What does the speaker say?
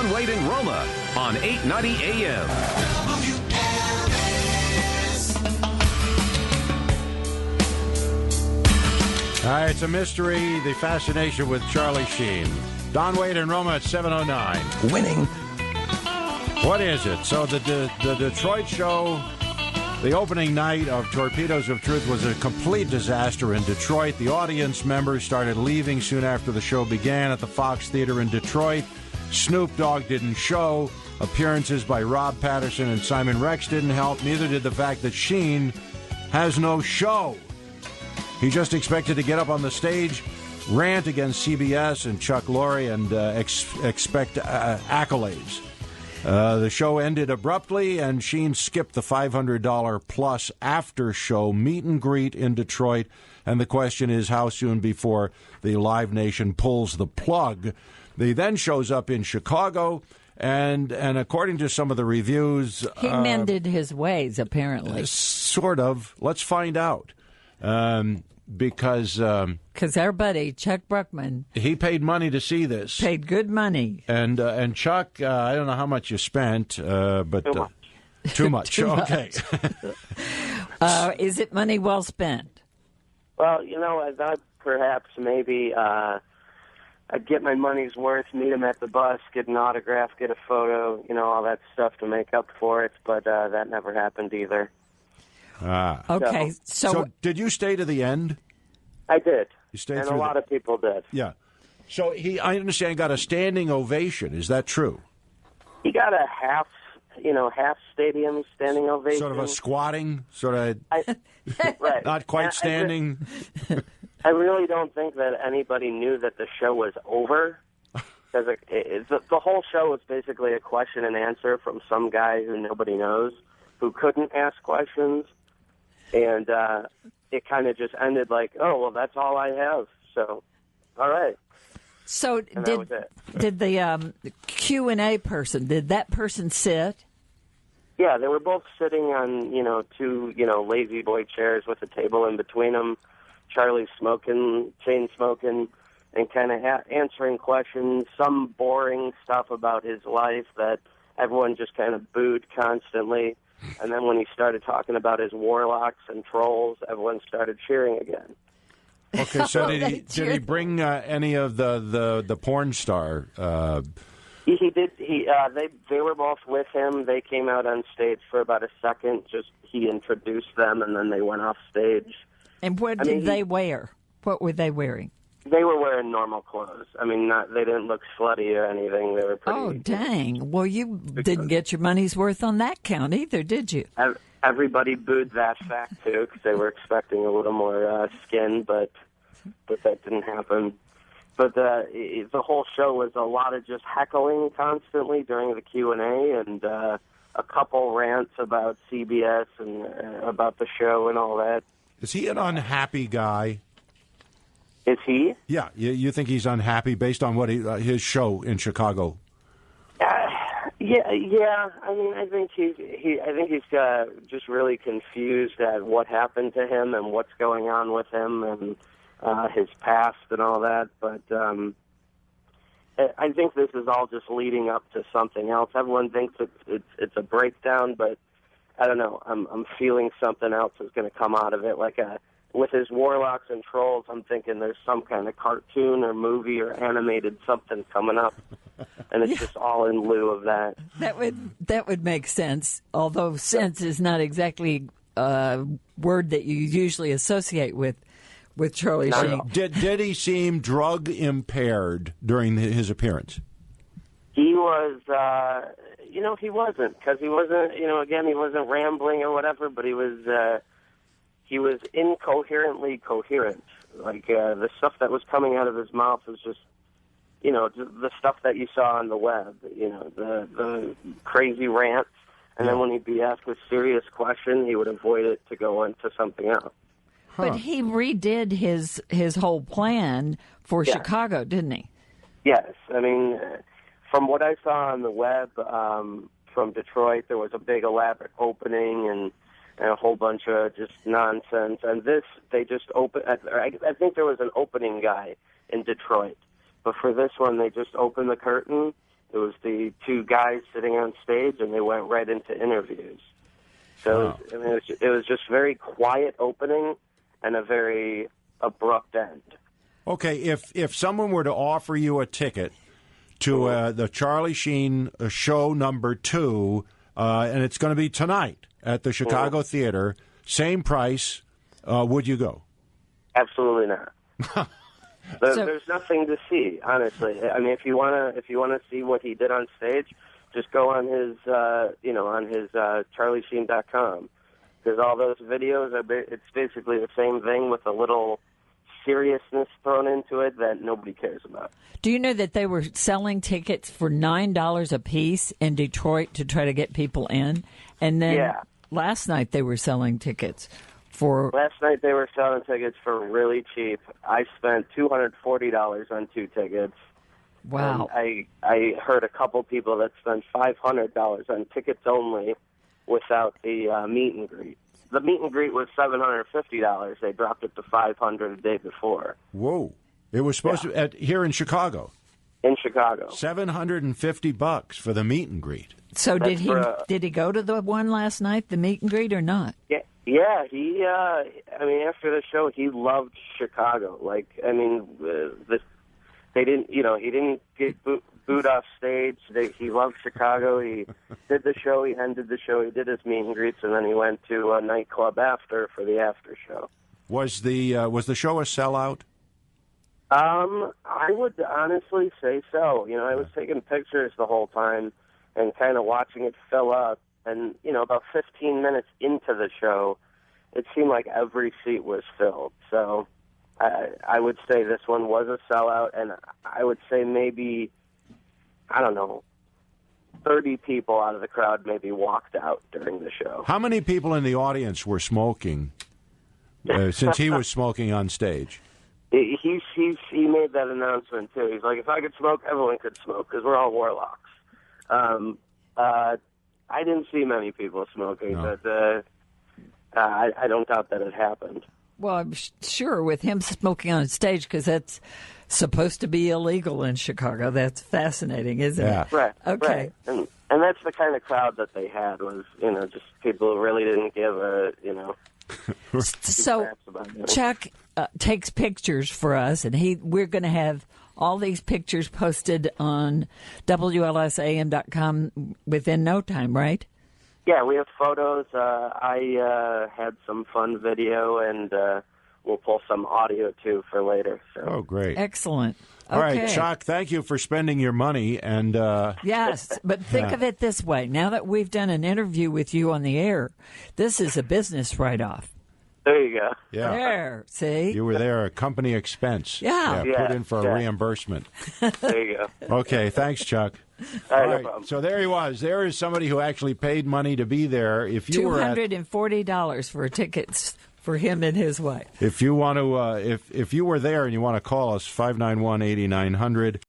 Don Wade and Roma on 890 AM. It's a mystery, the fascination with Charlie Sheen. Don Wade and Roma at 7:09. Winning. What is it? So the Detroit show, the opening night of Torpedoes of Truth was a complete disaster in Detroit. The audience members started leaving soon after the show began at the Fox Theater in Detroit. Snoop Dogg didn't show. Appearances by Rob Patterson and Simon Rex didn't help. Neither did the fact that Sheen has no show. He just expected to get up on the stage, rant against CBS and Chuck Lorre, and expect accolades. The show ended abruptly, and Sheen skipped the $500-plus after-show meet and greet in Detroit. And the question is, how soon before the Live Nation pulls the plug? He then shows up in Chicago, and according to some of the reviews... He mended his ways, apparently. Sort of. Let's find out. Because our buddy Chuck Brueckmann, he paid money to see this. Paid good money. And Chuck, I don't know how much you spent, but too much. Too Okay. Much. Is it money well spent? Well, I thought perhaps maybe I'd get my money's worth, meet him at the bus, get an autograph, get a photo, all that stuff to make up for it. But that never happened either. Okay, so did you stay to the end? I did. You stayed and through a lot of people did. Yeah. So I understand, got a standing ovation. Is that true? He got a half stadium standing ovation. Sort of a squatting, right. Not quite standing. I really don't think that anybody knew that the show was over. Because the whole show was basically a question and answer from some guy who nobody knows, who couldn't ask questions. And it kind of just ended like, oh, well, that's all I have. So, all right. So and did the Q&A person, did that person sit? Yeah, they were both sitting on, two, lazy boy chairs with a table in between them. Charlie smoking, chain smoking, and kind of answering questions, some boring stuff about his life that everyone just kind of booed constantly. And then when he started talking about his warlocks and trolls, everyone started cheering again. Okay, so did he bring any of the porn star? He did. They were both with him. They came out on stage for about a second. Just he introduced them, and then they went off stage. And what did they wear? What were they wearing? They were wearing normal clothes. I mean, they didn't look slutty or anything. They were pretty... Oh, dang. Well, you didn't get your money's worth on that count either, did you? Everybody booed that fact, too, because they were expecting a little more skin, but that didn't happen. But the whole show was a lot of just heckling constantly during the Q&A and a couple rants about CBS and about the show and all that. Is he an unhappy guy? Is he? Yeah, you think he's unhappy based on what his show in Chicago? Yeah. I mean, I think he's just really confused at what happened to him and what's going on with him and his past and all that. But I think this is all just leading up to something else. Everyone thinks it's a breakdown, but I don't know. I'm feeling something else is going to come out of it, with his warlocks and trolls. I'm thinking there's some kind of cartoon or movie or animated something coming up, and it's just all in lieu of that. That would make sense, although sense is not exactly a word that you usually associate with Charlie Sheen. Did he seem drug impaired during his appearance? He was, he wasn't, because he wasn't, again, he wasn't rambling or whatever, but he was incoherently coherent. The stuff that was coming out of his mouth was just, the stuff that you saw on the web, the crazy rants. And then when he'd be asked a serious question, he would avoid it to go on to something else. But he redid his whole plan for Chicago, didn't he? Yes. I mean, from what I saw on the web from Detroit, there was a big elaborate opening and a whole bunch of just nonsense. And they just opened. I think there was an opening guy in Detroit, but for this one, they just opened the curtain It was the two guys sitting on stage, and they went right into interviews. So it was just very quiet opening and a very abrupt end. Okay, if someone were to offer you a ticket to the Charlie Sheen show number 2, and it's going to be tonight at the Chicago Theater, same price, would you go? Absolutely not. There's nothing to see, honestly. I mean, if you wanna see what he did on stage, just go on his charliesheen.com, because all those videos it's basically the same thing with a little seriousness thrown into it that nobody cares about. Do you know that they were selling tickets for $9 a piece in Detroit to try to get people in? And then last night they were selling tickets for... Last night they were selling tickets for really cheap. I spent $240 on 2 tickets. Wow. And I heard a couple people that spent $500 on tickets only without the meet and greet. The meet and greet was $750. They dropped it to $500 the day before. Whoa! It was supposed to here in Chicago. In Chicago, $750 for the meet and greet. So did he go to the one last night, the meet and greet, or not? Yeah. He. I mean, after the show, he loved Chicago. Like, I mean, they didn't. You know, he didn't get booed off stage. He loved Chicago. He did the show. He ended the show. He did his meet and greets, and then he went to a nightclub after for the after show. Was the show a sellout? I would honestly say so. You know, I was taking pictures the whole time and kind of watching it fill up. And, you know, about 15 minutes into the show, it seemed like every seat was filled. So I would say this one was a sellout, and I would say maybe, I don't know, 30 people out of the crowd maybe walked out during the show. How many people in the audience were smoking since he was smoking on stage? He made that announcement, too. He's like, if I could smoke, everyone could smoke, because we're all warlocks. I didn't see many people smoking, but I don't doubt that it happened. Well, I'm sure with him smoking on stage, because that's supposed to be illegal in Chicago. That's fascinating, isn't it? Right. Okay. Right. And that's the kind of crowd that they had was, you know, just people who really didn't give a, you know. So Chuck takes pictures for us, and we're going to have all these pictures posted on WLSAM.com within no time, right? Yeah, we have photos. I had some fun video, and we'll pull some audio, too, for later. So. Oh, great. Excellent. Okay. All right, Chuck, thank you for spending your money. And yes, but think of it this way. Now that we've done an interview with you on the air, this is a business write-off. There you go. Yeah. There, see? You were there, a company expense. Yeah. Put in for a reimbursement. There you go. Okay, thanks, Chuck. All right, no problem. So there he was. There is somebody who actually paid money to be there. If you were $240 for tickets for him and his wife. If you want to, if you were there and you want to call us, 591-8900.